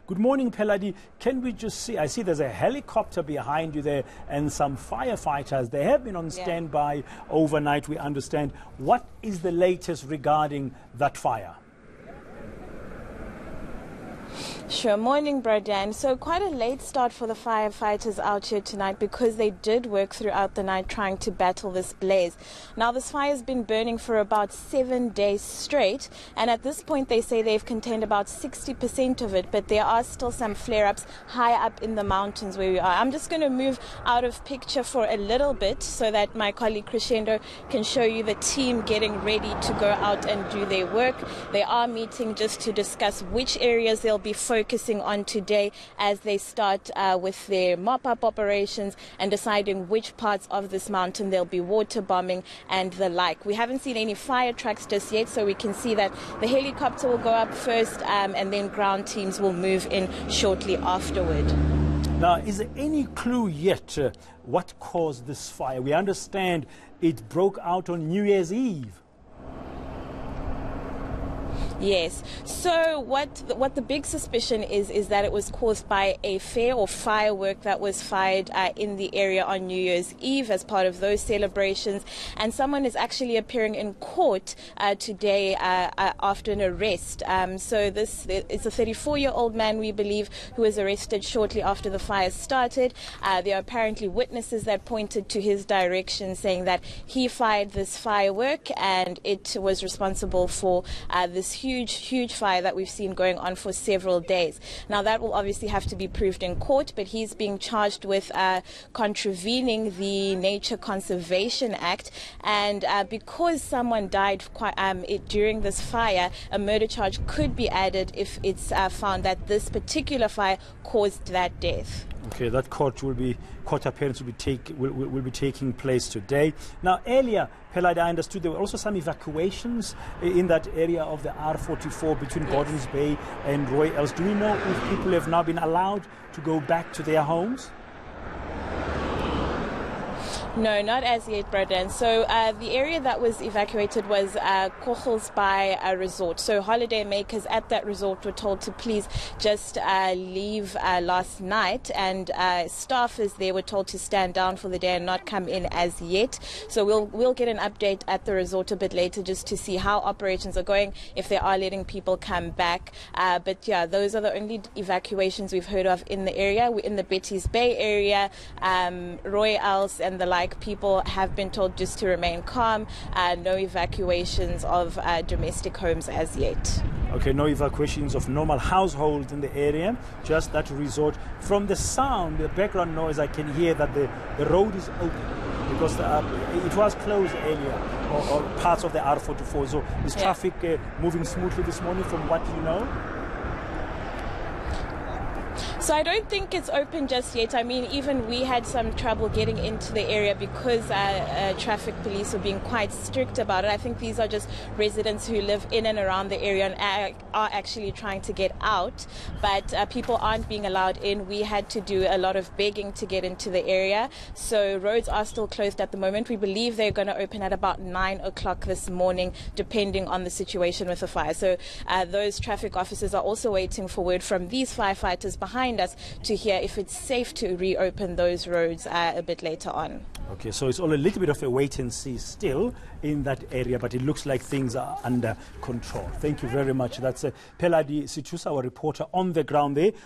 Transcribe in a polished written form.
Good morning, Peladi. Can we just see, I see there's a helicopter behind you there and some firefighters. They have been on standby overnight, we understand. What is the latest regarding that fire? Sure. Morning, Bradan. So quite a late start for the firefighters out here tonight because they did work throughout the night trying to battle this blaze. Now, this fire has been burning for about 7 days straight, and at this point they say they've contained about 60% of it, but there are still some flare-ups high up in the mountains where we are. I'm just going to move out of picture for a little bit so that my colleague Crescendo can show you the team getting ready to go out and do their work. They are meeting just to discuss which areas they'll be focusing on today as they start with their mop-up operations and deciding which parts of this mountain they'll be water bombing and the like. We haven't seen any fire trucks just yet, so we can see that the helicopter will go up first and then ground teams will move in shortly afterward. Now, is there any clue yet what caused this fire? We understand it broke out on New Year's Eve. Yes. So what the big suspicion is that it was caused by a fair or firework that was fired in the area on New Year's Eve as part of those celebrations. And someone is actually appearing in court today after an arrest. So this is a 34-year-old man, we believe, who was arrested shortly after the fire started. There are apparently witnesses that pointed to his direction, saying that he fired this firework and it was responsible for this huge fire that we've seen going on for several days. Now, that will obviously have to be proved in court, but he's being charged with contravening the Nature Conservation Act, and because someone died during this fire, a murder charge could be added if it's found that this particular fire caused that death. Okay, that court appearance will be taking place today. Now, earlier, Peladi, I understood there were also some evacuations in that area of the R44 between Koggelsbaai and Royals. Do we know if people have now been allowed to go back to their homes? No, not as yet, Bradan. So the area that was evacuated was Koggelsbaai resort. So holiday makers at that resort were told to please just leave last night, and staffers there were told to stand down for the day and not come in as yet. So we'll get an update at the resort a bit later just to see how operations are going, if they are letting people come back. But yeah, those are the only evacuations we've heard of in the area. We're in the Betty's Bay area, Royals and the like. People have been told just to remain calm. No evacuations of domestic homes as yet. Okay, no evacuations of normal households in the area, just that resort. From the sound, the background noise, I can hear that the road is open because it was closed earlier, or parts of the R44. So is traffic moving smoothly this morning from what you know? So I don't think it's open just yet. I mean, even we had some trouble getting into the area because traffic police were being quite strict about it. I think these are just residents who live in and around the area and are actually trying to get out. But people aren't being allowed in. We had to do a lot of begging to get into the area. So roads are still closed at the moment. We believe they're going to open at about 9 o'clock this morning, depending on the situation with the fire. So those traffic officers are also waiting for word from these firefighters behind us to hear if it's safe to reopen those roads a bit later on. Okay, so it's all a little bit of a wait and see still in that area, but it looks like things are under control. Thank you very much. That's Peladi Situsa, our reporter on the ground there.